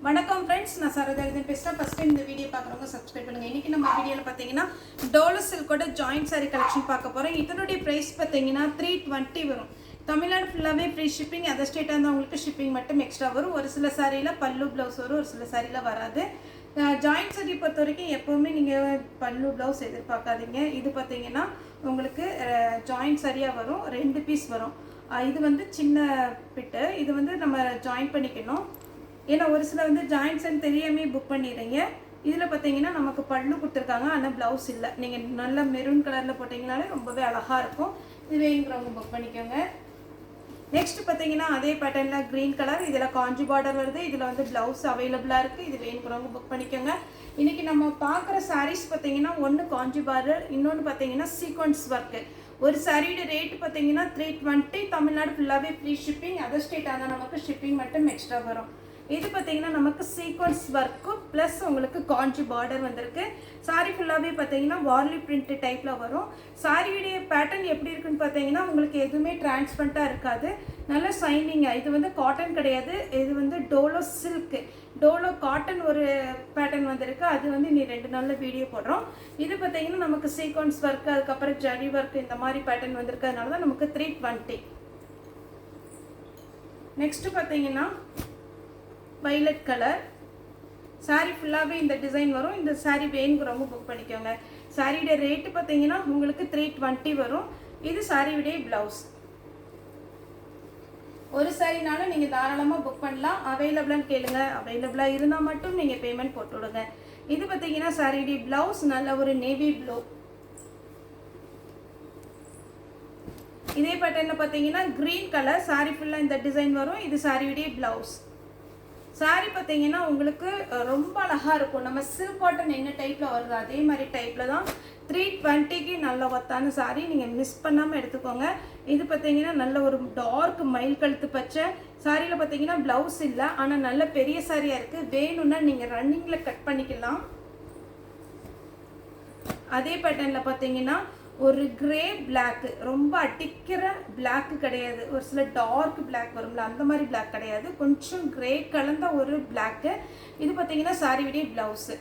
வணக்கம் ஃப்ரெண்ட்ஸ், நான் சரதாரிதன் பேசுகிறேன். ஃபஸ்ட் டைம் இந்த வீடியோ பார்க்குறவங்க சப்ஸ்கிரைப் பண்ணுங்கள். இன்றைக்கி நம்ம வீடியோவில் பார்த்தீங்கன்னா டோலோ சில்கோட ஜாயிண்ட் சாரி கலெக்ஷன் பார்க்க போகிறோம். இதனுடைய ப்ரைஸ் பார்த்தீங்கன்னா 320 வரும். தமிழ்நாடு ஃபுல்லாகவே ஃப்ரீ ஷிப்பிங். அதர் ஸ்டேட்டாக இருந்தால் உங்களுக்கு ஷிப்பிங் மட்டும் எக்ஸ்ட்ரா வரும். ஒரு சில சாரியில் பல்லு ப்ளவுஸ் வரும், ஒரு சில சாரியில் வராது. ஜாயிண்ட் சாரி பொறுத்த வரைக்கும் எப்போவுமே நீங்கள் பல்லு ப்ளவுஸ் எதிர்பார்க்காதீங்க. இது பார்த்தீங்கன்னா உங்களுக்கு ஜாயிண்ட் சாரியாக வரும், 2 பீஸ் வரும். இது வந்து சின்ன பிட்டு, இது வந்து நம்ம ஜாயின் பண்ணிக்கணும். ஏன்னா ஒரு சில வந்து ஜாயின்ட்ஸ்ன்னு தெரியாமே புக் பண்ணிடுறீங்க. இதில் பார்த்தீங்கன்னா நமக்கு பல்லு கொடுத்துருக்காங்க, ஆனால் ப்ளவுஸ் இல்லை. நீங்கள் நல்ல மெரூன் கலரில் போட்டிங்கனாலே ரொம்பவே அழகாக இருக்கும். இது வேணுங்கிறவங்க புக் பண்ணிக்கோங்க. நெக்ஸ்ட் பார்த்தீங்கன்னா அதே பேட்டர்னில் க்ரீன் கலர், இதில் காஞ்சி பார்டர் வருது. இதில் வந்து ப்ளவுஸ் அவைலபிளாக இருக்குது. இது வேணுங்கிறவங்க புக் பண்ணிக்கோங்க. இன்றைக்கி நம்ம பார்க்குற சாரீஸ் பார்த்தீங்கன்னா ஒன்று காஞ்சி பார்டர், இன்னொன்று பார்த்தீங்கன்னா சீக்வன்ஸ் ஒர்க்கு. ஒரு சாரியோட ரேட்டு பார்த்தீங்கன்னா 320. தமிழ்நாடு ஃபுல்லாகவே ஃப்ரீ ஷிப்பிங். அதர் ஸ்டேட் ஆனால் நமக்கு ஷிப்பிங் மட்டும் எக்ஸ்ட்ரா வரும். இது பார்த்தீங்கன்னா நமக்கு சீக்வன்ஸ் ஒர்க்கு ப்ளஸ் உங்களுக்கு காஞ்சி பார்டர் வந்திருக்கு. சாரி ஃபுல்லாகவே பார்த்தீங்கன்னா வார்லி பிரிண்ட் டைப்பில் வரும். சாரியுடைய பேட்டர்ன் எப்படி இருக்குன்னு பார்த்தீங்கன்னா உங்களுக்கு எதுவுமே டிரான்ஸ்பரண்ட்டாக இருக்காது, நல்ல ஷைனிங்காக. இது வந்து காட்டன் கிடையாது, இது வந்து டோலோ சில்க்கு. டோலோ காட்டன் ஒரு பேட்டர்ன் வந்திருக்கு, அது வந்து நீ 2 நாளில் வீடியோ போடுறோம். இது பார்த்தீங்கன்னா நமக்கு சீக்வன்ஸ் ஒர்க்கு, அதுக்கப்புறம் ஜரி ஒர்க்கு, இந்த மாதிரி பேட்டர்ன் வந்திருக்கிறதுனால தான் நமக்கு 320. நெக்ஸ்ட்டு பார்த்தீங்கன்னா வைலட் கலர் சாரீ ஃபுல்லாகவே இந்த டிசைன் வரும். இந்த சாரீ வேணுங்கிறவங்க புக் பண்ணிக்கோங்க. சாரியோட ரேட்டு பார்த்தீங்கன்னா உங்களுக்கு 320 வரும். இது சாரியுடைய ப்ளவுஸ். ஒரு சாரினாலும் நீங்கள் தாராளமாக புக் பண்ணலாம். அவைலபிளான்னு கேளுங்க, அவைலபிளாக இருந்தால் மட்டும் நீங்கள் பேமெண்ட் போட்டு விடுங்க. இது பார்த்தீங்கன்னா சாரியுடைய ப்ளவுஸ் நல்ல ஒரு நேவி ப்ளூ. இதே பேட்டர்னில் பார்த்தீங்கன்னா க்ரீன் கலர் சாரீ ஃபுல்லாக இந்த டிசைன் வரும். இது சாரியுடைய ப்ளவுஸ். சாரி பார்த்தீங்கன்னா உங்களுக்கு ரொம்ப அழகாக இருக்கும். நம்ம சில்க் காட்டன் என்ன டைப்பில் வருது அதே மாதிரி டைப்பில் தான் 320க்கு நல்ல ஒத்தான சாரி. நீங்கள் மிஸ் பண்ணாமல் எடுத்துக்கோங்க. இது பார்த்தீங்கன்னா நல்ல ஒரு டார்க் மயில் கழுத்து பச்சை. சாரியில் பார்த்தீங்கன்னா ப்ளவுஸ் இல்லை, ஆனால் நல்ல பெரிய சாரியாக இருக்குது. வேணும்னா நீங்கள் ரன்னிங்கில் கட் பண்ணிக்கலாம். அதே பேட்டர்னில் பார்த்தீங்கன்னா ஒரு கிரே பிளாக்கு, ரொம்ப அடிக்கிற பிளாக்கு கிடையாது. ஒரு சில டார்க் பிளாக் வரும்ல, அந்த மாதிரி பிளாக் கிடையாது, கொஞ்சம் கிரே கலந்த ஒரு பிளாக்கு. இது பார்த்தீங்கன்னா சாரியுடைய ப்ளவுஸு.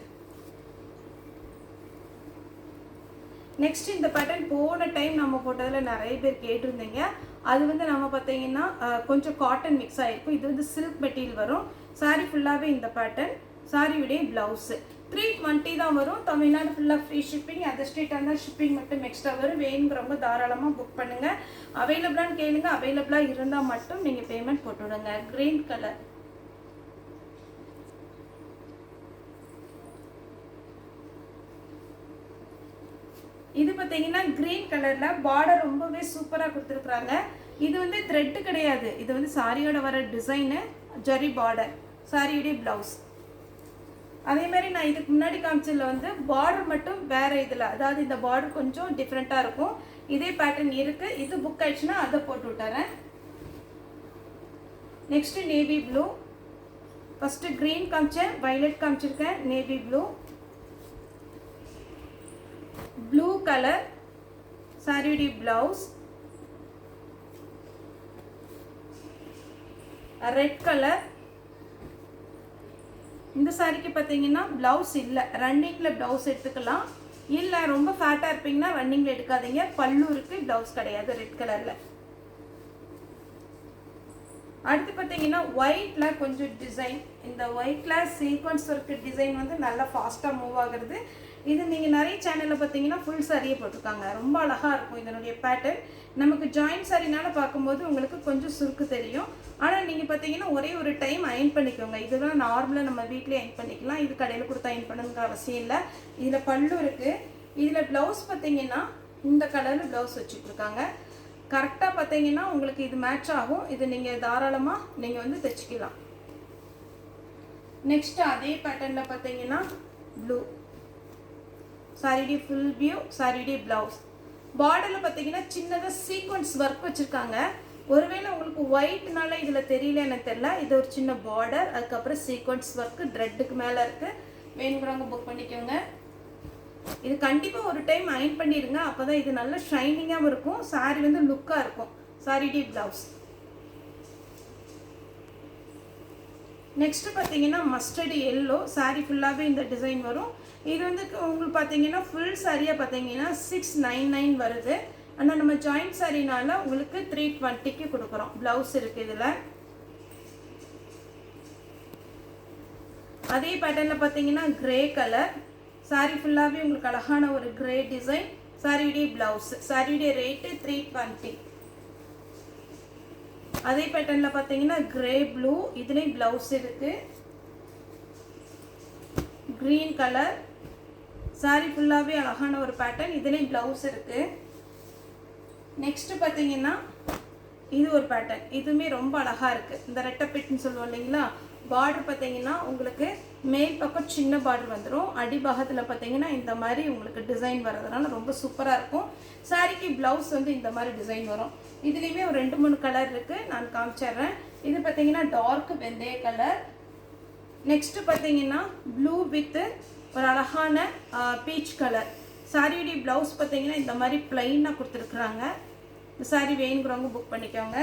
நெக்ஸ்ட் இந்த பேட்டர்ன் போன டைம் நம்ம போட்டதில் நிறைய பேர் கேட்டிருந்தீங்க. அது வந்து நம்ம பார்த்தீங்கன்னா கொஞ்சம் காட்டன் மிக்ஸ் ஆகிருக்கும். இது வந்து சில்க் மெட்டீரியல் வரும். சாரி ஃபுல்லாகவே இந்த பேட்டர்ன். சாரியுடைய ப்ளவுஸு 320 தான் வரும். தமிழ்நாடு ஃபுல்லாக ஃப்ரீ ஷிப்பிங். அதர் ஸ்டேட்டாக இருந்தால் ஷிப்பிங் மட்டும் எக்ஸ்ட்ரா வரும். வேணுங்கிறவங்க தாராளமாக புக் பண்ணுங்கள். அவைலபிளான்னு கேளுங்க, அவைலபிளாக இருந்தால் மட்டும் நீங்கள் பேமெண்ட் போட்டுவிடுங்க. Green colour. இது பார்த்தீங்கன்னா க்ரீன் கலரில் பார்டர் ரொம்பவே சூப்பராக கொடுத்துருக்குறாங்க. இது வந்து த்ரெட்டு கிடையாது, இது வந்து சாரியோட வர டிசைனு ஜரி பார்டர். சாரியுடைய ப்ளவுஸ். அதே மாதிரி நான் இதுக்கு முன்னாடி காமிச்சதில் வந்து பார்டர் மட்டும் வேறு இதில், அதாவது இந்த பார்டர் கொஞ்சம் டிஃப்ரெண்ட்டாக இருக்கும். இதே பேட்டர்ன் இருக்குது. இது புக் ஆயிடுச்சுன்னா அதை போட்டு விட்டுறேன். Next navy blue. First green காமிச்சேன், வைலட் காமிச்சிருக்கேன், நேவி ப்ளூ. ப்ளூ கலர் சாரியுடைய ப்ளவுஸ். Red colour. இந்த சாரிக்கு பார்த்தீங்கன்னா ப்ளவுஸ் இல்லை, ரன்னிங்கில் ப்ளவுஸ் எடுத்துக்கலாம். இல்லை ரொம்ப ஃபேட்டாக இருப்பீங்கன்னா ரன்னிங்கில் எடுக்காதீங்க. பல்லு இருக்குது, ப்ளவுஸ் கிடையாது. ரெட் கலரில். அடுத்து பார்த்தீங்கன்னா ஒயிட்டில் கொஞ்சம் டிசைன். இந்த ஒயிட்டில் சீக்வன்ஸ் ஒர்க்கு டிசைன் வந்து நல்லா ஃபாஸ்ட்டாக மூவ் ஆகுறது. இது நீங்கள் நிறைய சேனலில் பார்த்தீங்கன்னா ஃபுல் சாரியே போட்டிருக்காங்க. ரொம்ப அழகாக இருக்கும் இதனுடைய பேட்டர்ன். நமக்கு ஜாயிண்ட் சாரினால பார்க்கும்போது உங்களுக்கு கொஞ்சம் சுருக்கு தெரியும். ஆனால் நீங்கள் பார்த்தீங்கன்னா ஒரே ஒரு டைம் அயன் பண்ணிக்கோங்க. இதுதான் நார்மலாக நம்ம வீட்லேயே அயன் பண்ணிக்கலாம். இது கடையில் கொடுத்து அயன் பண்ணணுங்கிற அவசியம் இல்லை. இதில் பல்லு இருக்குது. இதில் ப்ளவுஸ் பார்த்தீங்கன்னா இந்த கலரில் ப்ளவுஸ் வச்சுட்ருக்காங்க. கரெக்டாக பார்த்தீங்கன்னா உங்களுக்கு இது மேட்ச் ஆகும். இது நீங்கள் தாராளமாக நீங்கள் வந்து தைச்சிக்கலாம். நெக்ஸ்ட்டு அதே பேட்டர்னில் பார்த்தீங்கன்னா ப்ளூ. சாரியுடைய ஃபுல் வியூ, சாரியுடைய ப்ளவுஸ். பார்டரில் பார்த்தீங்கன்னா சின்னதாக சீக்வன்ஸ் ஒர்க் வச்சுருக்காங்க. ஒருவேளை உங்களுக்கு ஒயிட்னால இதில் தெரியல எனக்கு தெரியல. இது ஒரு சின்ன பார்டர், அதுக்கப்புறம் சீக்வன்ஸ் ஒர்க்கு த்ரெட்டுக்கு மேலே இருக்குது. வேணுங்கிறவங்க புக் பண்ணிக்கோங்க. இது கண்டிப்பாக ஒரு டைம் அயன் பண்ணிடுங்க, அப்போ தான் இது நல்ல ஷைனிங்காகவும் இருக்கும். சாரி வந்து லுக்காக இருக்கும். சாரியுடைய ப்ளவுஸ். நெக்ஸ்ட்டு பார்த்தீங்கன்னா மஸ்டர்டு எல்லோ சாரீ ஃபுல்லாகவே இந்த டிசைன் வரும். இது வந்து உங்களுக்கு பார்த்தீங்கன்னா ஃபுல் சாரியாக பார்த்தீங்கன்னா 699 வருது. ஆனால் நம்ம ஜாயிண்ட் சாரினால உங்களுக்கு 320க்கு கொடுக்குறோம். ப்ளவுஸ் இருக்குது இதில். அதே பேட்டர்னில் பார்த்தீங்கன்னா கிரே கலர் சாரீ ஃபுல்லாகவே உங்களுக்கு அழகான ஒரு கிரே டிசைன். சாரியுடைய ப்ளவுஸ், சாரியுடைய ரேட்டு 320. அதே பேட்டர்னில் பார்த்தீங்கன்னா கிரே ப்ளூ, இதுலேயும் ப்ளவுஸ் இருக்குது. க்ரீன் கலர் சாரீ ஃபுல்லாகவே அழகான ஒரு பேட்டர்ன், இதுலேயும் ப்ளவுஸ் இருக்குது. நெக்ஸ்ட்டு பார்த்தீங்கன்னா இது ஒரு பேட்டர்ன், இதுவுமே ரொம்ப அழகாக இருக்குது. இந்த ரெட்டப்பிட்டுன்னு சொல்லுவோம் இல்லைங்களா. பார்டர் பார்த்தீங்கன்னா உங்களுக்கு மேல் பக்கம் சின்ன பார்டர் வந்துடும். அடிபாகத்தில் பார்த்தீங்கன்னா இந்த மாதிரி உங்களுக்கு டிசைன் வர்றதுனால ரொம்ப சூப்பராக இருக்கும். சாரிக்கு ப்ளவுஸ் வந்து இந்த மாதிரி டிசைன் வரும். இதுலேயுமே ஒரு 2-3 கலர் இருக்குது, நான் காமிச்சிட்றேன். இது பார்த்தீங்கன்னா டார்க் வெந்தய கலர். நெக்ஸ்ட்டு பார்த்தீங்கன்னா ப்ளூ வித்து ஒரு அழகான பீச் கலர். சாரியுடைய ப்ளவுஸ் பார்த்தீங்கன்னா இந்த மாதிரி பிளைனாக கொடுத்துருக்குறாங்க. இந்த சாரி வேணுங்கிறவங்க புக் பண்ணிக்கோங்க.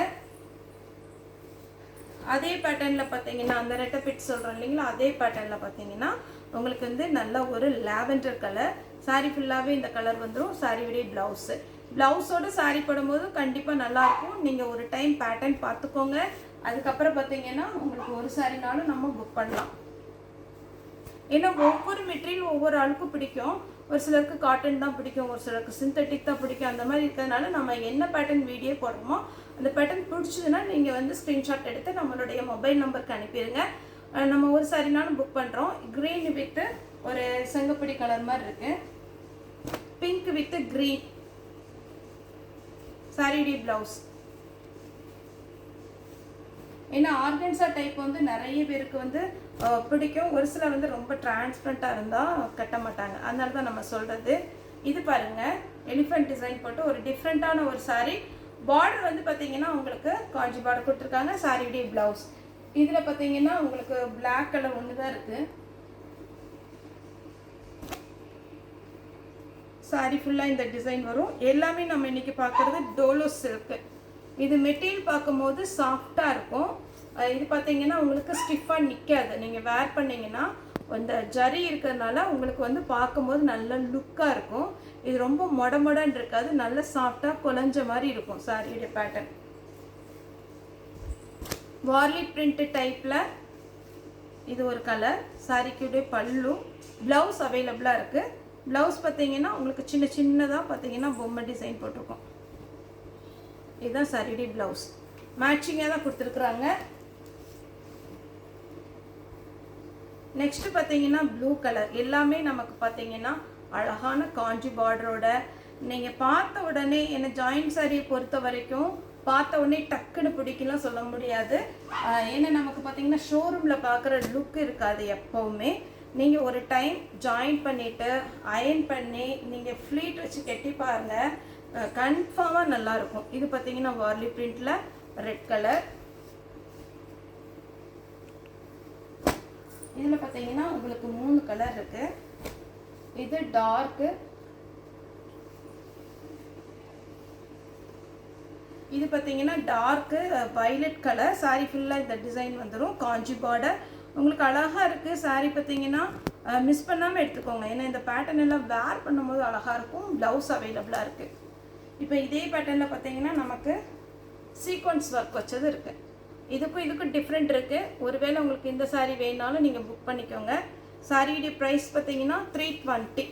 அதே பேட்டர்னில் பார்த்தீங்கன்னா அந்த ரெட்டை பிட் சொல்கிறோம் இல்லைங்களா, அதே பேட்டர்னில் பார்த்தீங்கன்னா உங்களுக்கு வந்து நல்ல ஒரு லாவெண்டர் கலர். சாரி ஃபுல்லாகவே இந்த கலர் வந்துடும். சாரியுடைய ப்ளவுஸு, ப்ளவுஸோடு சாரி போடும்போது கண்டிப்பாக நல்லாயிருக்கும். நீங்கள் ஒரு டைம் பேட்டர்ன் பார்த்துக்கோங்க. அதுக்கப்புறம் பார்த்தீங்கன்னா உங்களுக்கு ஒரு சாரினாலும் நம்ம புக் பண்ணலாம். ஏன்னா ஒவ்வொரு மெட்டீரியல் ஒவ்வொரு ஆளுக்கும் பிடிக்கும். ஒரு சிலருக்கு காட்டன் தான் பிடிக்கும், ஒரு சிலருக்கு சிந்தட்டிக் தான் பிடிக்கும். அந்த மாதிரி இருக்கிறதுனால நம்ம என்ன பேட்டர்ன் வீடியோ போடுறோமோ அந்த பேட்டர்ன் பிடிச்சதுன்னா நீங்கள் வந்து ஸ்க்ரீன்ஷாட் எடுத்து நம்மளுடைய மொபைல் நம்பருக்கு அனுப்பிடுங்க. நம்ம ஒரு சாரினாலும் புக் பண்ணுறோம். க்ரீன் வித்து ஒரு செங்கப்படி கலர் மாதிரி இருக்குது. பிங்க் வித்து க்ரீன் சாரியுடைய ப்ளவுஸ். ஏன்னா ஆர்கன்ஸா டைப் வந்து நிறைய பேருக்கு வந்து பிடிக்கும். ஒரு சில வந்து ரொம்ப டிரான்ஸ்பரண்ட்டாக இருந்தால் கட்ட மாட்டாங்க, அதனால தான் நம்ம சொல்கிறது. இது பாருங்கள், எலிஃபென்ட் டிசைன் போட்டு ஒரு டிஃப்ரெண்ட்டான ஒரு சாரீ. பார்டர் வந்து பார்த்தீங்கன்னா உங்களுக்கு காஞ்சி பார்டர் கொடுத்துருக்காங்க. சாரியுடைய ப்ளவுஸ் இதில் பார்த்தீங்கன்னா உங்களுக்கு பிளாக் கலர் ஒன்று தான் இருக்குது. சாரி ஃபுல்லாக இந்த டிசைன் வரும். எல்லாமே நம்ம இன்றைக்கி பார்க்குறது டோலோ சில்க்கு. இது மெட்டீரியல் பார்க்கும்போது சாஃப்டாக இருக்கும். இது பார்த்தீங்கன்னா உங்களுக்கு ஸ்டிஃபாக நிற்காது. நீங்கள் வேர் பண்ணிங்கன்னா இந்த ஜரி இருக்கிறதுனால உங்களுக்கு வந்து பார்க்கும்போது நல்ல லுக்காக இருக்கும். இது ரொம்ப மொடன்னு இருக்காது, நல்ல சாஃப்டாக குழஞ்ச மாதிரி இருக்கும். சாரியுடைய பேட்டர்ன் வார்லி பிரிண்ட் டைப்பில் இது ஒரு கலர். சாரிக்குடைய பல்லு, ப்ளவுஸ் அவைலபிளாக இருக்குது. ப்ளவுஸ் பார்த்தீங்கன்னா உங்களுக்கு சின்னதாக பார்த்தீங்கன்னா பொம்மை டிசைன் போட்டிருக்கோம். இதுதான் சாரியுடைய ப்ளவுஸ். மேட்சிங்காக தான் கொடுத்துருக்குறாங்க. நெக்ஸ்ட்டு பார்த்தீங்கன்னா ப்ளூ கலர். எல்லாமே நமக்கு பார்த்தீங்கன்னா அழகான காஞ்சி பார்டரோட. நீங்கள் பார்த்த உடனே என்ன ஜாயிண்ட் சாரியை பொறுத்த வரைக்கும் பார்த்த உடனே டக்குன்னு பிடிக்கலாம் சொல்ல முடியாது. ஏன்னா நமக்கு பார்த்தீங்கன்னா ஷோரூமில் பார்க்குற லுக் இருக்காது எப்போவுமே. நீங்கள் ஒரு டைம் ஜாயின் பண்ணிவிட்டு அயன் பண்ணி நீங்கள் ஃப்ளீட் வச்சு கட்டி பாருங்கள், கன்ஃபார்மாக நல்லாயிருக்கும். இது பார்த்தீங்கன்னா வார்லி பிரிண்டில் ரெட் கலர். இதில் பார்த்தீங்கன்னா உங்களுக்கு 3 கலர் இருக்குது. இது டார்க்கு, இது பார்த்தீங்கன்னா டார்க்கு வயலட் கலர். சாரி ஃபுல்லாக இந்த டிசைன் வந்துடும். காஞ்சி பார்டர் உங்களுக்கு அழகாக இருக்குது. சாரி பார்த்தீங்கன்னா மிஸ் பண்ணாமல் எடுத்துக்கோங்க. ஏன்னா இந்த பேட்டர்ன் எல்லாம் வேர் பண்ணும்போது அழகாக இருக்கும். ப்ளவுஸ் அவைலபிளாக இருக்குது. இப்போ இதே பேட்டர்னில் பார்த்தீங்கன்னா நமக்கு சீக்வன்ஸ் ஒர்க் வச்சது இருக்குது. இதுக்கும் டிஃப்ரெண்ட் இருக்குது. ஒருவேளை உங்களுக்கு இந்த சாரீ வேணாலும் நீங்கள் புக் பண்ணிக்கோங்க. சாரியுடைய ப்ரைஸ் பார்த்தீங்கன்னா 320.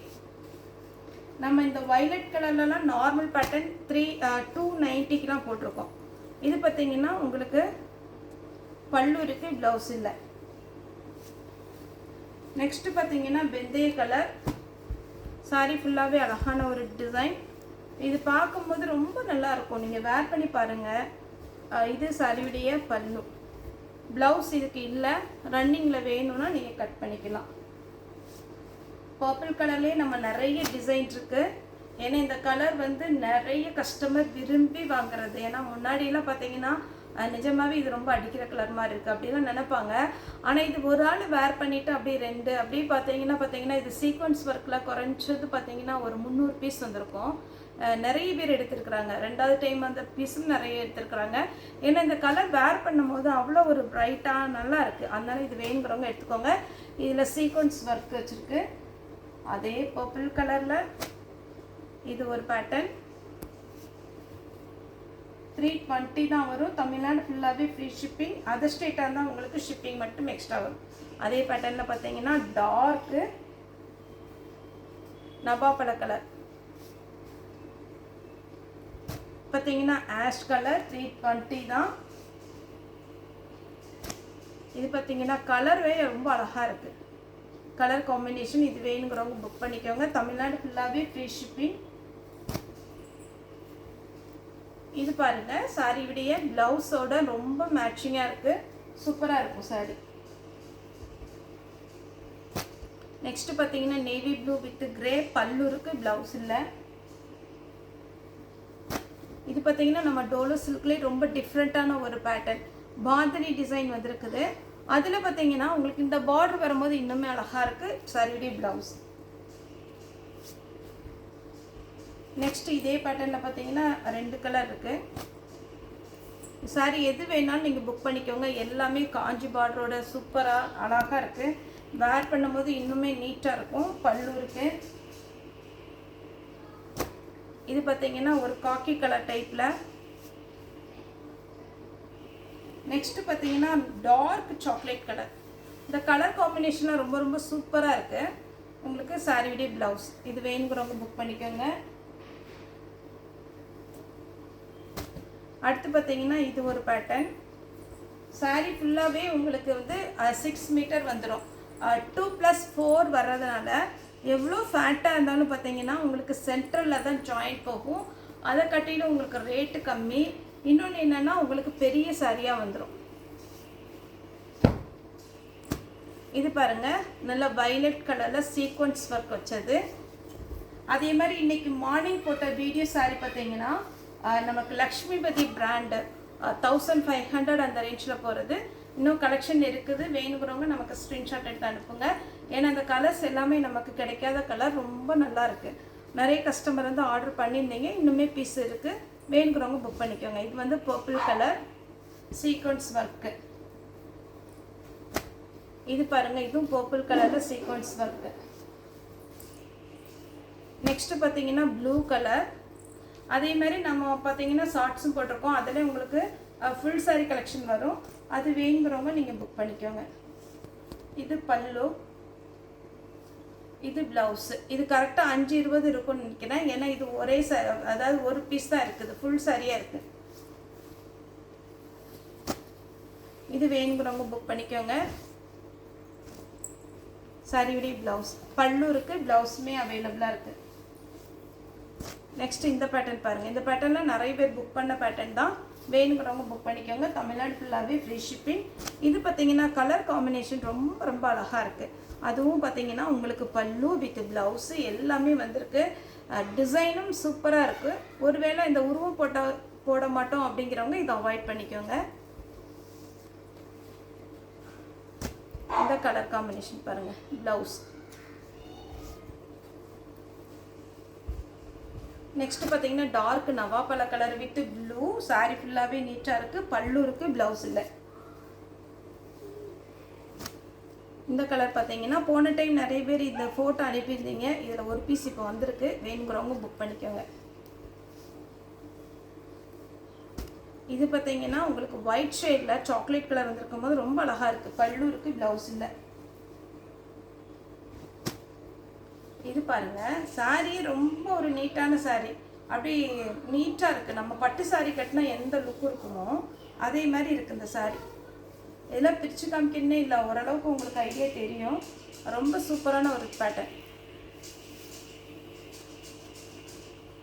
நம்ம இந்த வயலட் கலர்லலாம் நார்மல் பேட்டர்ன் 290க்குலாம் போட்டிருக்கோம். இது பார்த்தீங்கன்னா உங்களுக்கு பல்லு இருக்குது, ப்ளவுஸ் இல்லை. நெக்ஸ்ட்டு பார்த்தீங்கன்னா வெந்தய கலர். சாரி ஃபுல்லாகவே அழகான ஒரு டிசைன். இது பார்க்கும்போது ரொம்ப நல்லாயிருக்கும். நீங்கள் வேர் பண்ணி பாருங்கள். இது சாரியுடைய பல்லு. ப்ளவுஸ் இதுக்கு இல்லை, ரன்னிங்கில் வேணும்னா நீங்கள் கட் பண்ணிக்கலாம். பர்பிள் கலர்லேயே நம்ம நிறைய டிசைன் இருக்குது. ஏன்னா இந்த கலர் வந்து நிறைய கஸ்டமர் விரும்பி வாங்குறது. ஏன்னா முன்னாடியெல்லாம் பார்த்தீங்கன்னா நிஜமாகவே இது ரொம்ப அடிக்கிற கலர் மாதிரி இருக்குது அப்படிலாம் நினைப்பாங்க. ஆனால் இது ஒரு ஆள் வேர் பண்ணிவிட்டு அப்படியே 2 அப்படியே பார்த்தீங்கன்னா இது சீக்வன்ஸ் ஒர்க்கில் குறைஞ்சது பார்த்தீங்கன்னா ஒரு 300 பீஸ் வந்திருக்கும். நிறைய பேர் எடுத்துருக்குறாங்க. 2வது டைம் அந்த பீஸும் நிறைய எடுத்துருக்குறாங்க. ஏன்னா இந்த கலர் வேர் பண்ணும்போது அவ்வளோ ஒரு ப்ரைட்டாக நல்லா இருக்குது. அதனால இது வேணுங்கிறவங்க எடுத்துக்கோங்க. இதில் சீக்வன்ஸ் ஒர்க் வச்சுருக்கு. அதே பர்பிள் கலரில் இது ஒரு பேட்டர்ன். 320 தான் வரும். தமிழ்நாடு ஃபுல்லாகவே ஃப்ரீ ஷிப்பிங். அதர் ஸ்டேட்டாக இருந்தால் உங்களுக்கு ஷிப்பிங் மட்டும் எக்ஸ்ட்ரா வரும். அதே பேட்டர்னில் பார்த்தீங்கன்னா டார்க்கு நவாப்பழ கலர், பார்த்தீங்கன்னா ஆஷ் கலர் 320 தான். இது பார்த்தீங்கன்னா கலர்வே ரொம்ப அழகாக இருக்குது. கலர் காம்பினேஷன் இது வேணுங்கிறவங்க புக் பண்ணிக்கோங்க. தமிழ்நாடு ஃபுல்லாகவே ஃப்ரீ ஷிப்பிங். இது பாருங்கள், சாரி விடைய ப்ளவுஸோட ரொம்ப மேட்சிங்காக இருக்குது. சூப்பராக இருக்கும் சாரி. நெக்ஸ்ட்டு பார்த்தீங்கன்னா நேவி ப்ளூ வித் கிரே, பல்லு இருக்குது, ப்ளவுஸ் இல்லை. இது பார்த்தீங்கன்னா நம்ம டோலோ சில்க்லேயே ரொம்ப டிஃப்ரெண்ட்டான ஒரு பேட்டர்ன், பாந்தினி டிசைன் வந்துருக்குது. அதில் பார்த்தீங்கன்னா உங்களுக்கு இந்த பார்டர் வரும்போது இன்னுமே அழகாக இருக்குது சாரியுடைய ப்ளவுஸ். நெக்ஸ்ட் இதே பேட்டர்னில் பார்த்தீங்கன்னா 2 கலர் இருக்குது. சாரி எது வேணாலும் நீங்கள் புக் பண்ணிக்கோங்க. எல்லாமே காஞ்சி பார்டரோட சூப்பராக அழகாக இருக்குது. வேர் பண்ணும்போது இன்னுமே நீட்டாக இருக்கும். பல்லு இருக்குது. இது பார்த்தீங்கன்னா ஒரு காக்கி கலர் டைப்பில். நெக்ஸ்ட்டு பார்த்தீங்கன்னா டார்க் சாக்லேட் கலர். இந்த கலர் காம்பினேஷன்லாம் ரொம்ப ரொம்ப சூப்பராக இருக்குது. உங்களுக்கு சாரியுடைய ப்ளவுஸ். இது வேணுங்கிறவங்க புக் பண்ணிக்கோங்க. அடுத்து பார்த்தீங்கன்னா இது ஒரு பேட்டர்ன். சாரீ ஃபுல்லாகவே உங்களுக்கு வந்து 6 மீட்டர் வந்துடும். 2+4 வர்றதுனால எவ்வளோ ஃபேட்டாக இருந்தாலும் பார்த்தீங்கன்னா உங்களுக்கு சென்ட்ரலில் தான் ஜாயிண்ட் போகும். அதை கட்டிலும் உங்களுக்கு ரேட்டு கம்மி. இன்னொன்று என்னென்னா உங்களுக்கு பெரிய சாரியாக வந்துடும். இது பாருங்கள், நல்ல வயலட் கலரில் சீக்வன்ஸ் ஒர்க் வச்சது. அதே மாதிரி இன்றைக்கி மார்னிங் போட்ட வீடியோ சாரி பார்த்தீங்கன்னா நமக்கு லக்ஷ்மிபதி பிராண்டு 1500 அந்த ரேஞ்சில் போகிறது. இன்னும் கலெக்ஷன் இருக்குது. வேணுங்கிறவங்க நமக்கு ஸ்க்ரீன்ஷாட் எடுத்து அனுப்புங்க. ஏன்னா அந்த கலர்ஸ் எல்லாமே நமக்கு கிடைக்காத கலர், ரொம்ப நல்லா இருக்குது. நிறைய கஸ்டமர் வந்து ஆர்டர் பண்ணியிருந்தீங்க. இன்னுமே பீஸ் இருக்குது. வேணுங்கிறவங்க புக் பண்ணிக்கோங்க. இது வந்து பர்பிள் கலர் சீக்வன்ஸ் ஒர்க்கு. இது பாருங்கள், இதுவும் பர்பிள் கலரில் சீக்வன்ஸ் ஒர்க்கு. நெக்ஸ்ட்டு பார்த்தீங்கன்னா ப்ளூ கலர். அதே மாதிரி நம்ம பார்த்தீங்கன்னா ஷார்ட்ஸும் போட்டிருக்கோம். அதில் உங்களுக்கு ஃபுல் சாரி கலெக்ஷன் வரும். அது வேணுங்கிறவங்க நீங்கள் புக் பண்ணிக்கோங்க. இது பல்லு, இது ப்ளவுஸு. இது கரெக்டாக 5:20 இருக்கும்னு நினைக்கிறேன். ஏன்னா இது ஒரே அதாவது ஒரு பீஸ் தான் இருக்குது, ஃபுல் சாரியாக இருக்குது. இது வேணுங்கிறவங்க புக் பண்ணிக்கோங்க. சாரியுடைய ப்ளவுஸ், பல்லு இருக்குது, ப்ளவுஸுமே அவைலபிளாக இருக்குது. நெக்ஸ்ட் இந்த பேட்டர்ன் பாருங்கள். இந்த பேட்டர்னில் நிறைய பேர் புக் பண்ண பேட்டர்ன் தான். வேணுங்கிறவங்க புக் பண்ணிக்கோங்க. தமிழ்நாடு ஃபுல்லாகவே ஃப்ரீ ஷிப்பிங். இது பார்த்தீங்கன்னா கலர் காம்பினேஷன் ரொம்ப ரொம்ப அழகாக இருக்குது. அதுவும் பார்த்தீங்கன்னா உங்களுக்கு பல்லு வித் ப்ளவுஸு எல்லாமே வந்திருக்கு. டிசைனும் சூப்பராக இருக்குது. ஒருவேளை இந்த உருவம் போட மாட்டோம் அப்படிங்கிறவங்க இதை அவாய்ட் பண்ணிக்கோங்க. இந்த கலர் காம்பினேஷன் பாருங்கள், ப்ளவுஸ். நெக்ஸ்ட்டு பார்த்தீங்கன்னா டார்க் நவாப்பழ கலர் வித் ப்ளூ. சாரி ஃபுல்லாகவே நீட்டாக இருக்குது. பல்லு இருக்குது, ப்ளவுஸ் இல்லை. இந்த கலர் பார்த்தீங்கன்னா போன டைம் நிறைய பேர் இந்த ஃபோட்டோ அனுப்பியிருந்தீங்க. இதில் ஒரு பீஸ் இப்போ வந்திருக்கு. வேணுங்கிறவங்க புக் பண்ணிக்கோங்க. இது பார்த்தீங்கன்னா உங்களுக்கு ஒயிட் ஷேடில் சாக்லேட் கலர் வந்திருக்கும் போது ரொம்ப அழகாக இருக்குது. பல்லு இருக்குது, ப்ளவுஸ் இல்லை. இது பாருங்கள், சாரீ ரொம்ப ஒரு நீட்டான சாரீ. அப்படி நீட்டாக இருக்குது. நம்ம பட்டு சாரீ கட்டினா எந்த லுக்கு இருக்குமோ அதே மாதிரி இருக்குது இந்த சாரீ. இதெல்லாம் பிரித்து காமிக்கணுன்னே இல்லை, ஓரளவுக்கு உங்களுக்கு ஐடியா தெரியும். ரொம்ப சூப்பரான ஒரு பேட்டர்ன்.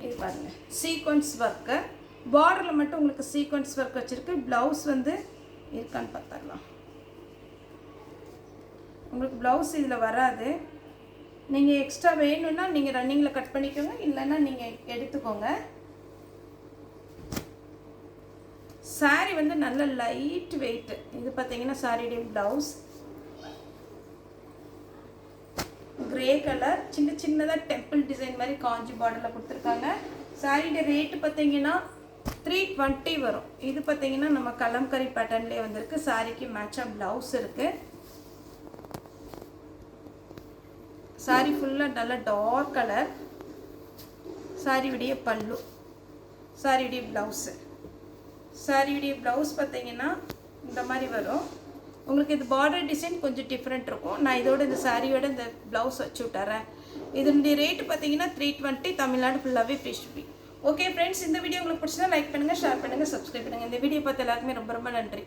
இது பாருங்கள், சீக்வன்ஸ் ஒர்க்கு. பார்டரில் மட்டும் உங்களுக்கு சீக்வன்ஸ் ஒர்க் வச்சுருக்கு. ப்ளவுஸ் வந்து இருக்கான்னு பார்த்துடலாம். உங்களுக்கு ப்ளவுஸ் இதில் வராது. நீங்கள் எக்ஸ்ட்ரா வேணும்னா நீங்கள் ரன்னிங்கில் கட் பண்ணிக்கோங்க, இல்லைன்னா நீங்கள் எடுத்துக்கோங்க. சாரீ வந்து நல்ல லைட் வெயிட். இது பார்த்தீங்கன்னா சாரியுடைய ப்ளவுஸ் கிரே கலர், சின்ன சின்னதாக டெம்பிள் டிசைன் மாதிரி காஞ்சி பார்டரில் கொடுத்துருக்காங்க. சாரியோட ரேட்டு பார்த்தீங்கன்னா 320 வரும். இது பார்த்தீங்கன்னா நம்ம கலம்கரி பேட்டர்ன்லேயே வந்திருக்கு. சாரிக்கு மேட்சாக ப்ளவுஸ் இருக்குது. சாரி ஃபுல்லாக நல்ல டார்க் கலர். சாரியுடைய பல்லு, சாரியுடைய ப்ளவுஸு. சாரியுடைய ப்ளவுஸ் பார்த்தீங்கன்னா இந்த மாதிரி வரும். உங்களுக்கு இது பார்டர் டிசைன் கொஞ்சம் டிஃப்ரெண்ட் இருக்கும். நான் இதோட இந்த சாரியோட இந்த ப்ளவுஸ் வச்சு விட்டுறேன். இதனுடைய ரேட்டு பார்த்தீங்கன்னா 320. தமிழ்நாடு ஃபுல்லாகவே ஃப்ரீ ஷிப்பிங். ஓகே ஃப்ரெண்ட்ஸ், இந்த வீடியோ உங்களுக்கு பிடிச்சா லைக் பண்ணுங்கள், ஷேர் பண்ணுங்கள், சப்ஸ்கிரைப் பண்ணுங்கள். இந்த வீடியோ பார்த்து எல்லாருக்குமே ரொம்ப ரொம்ப நன்றி.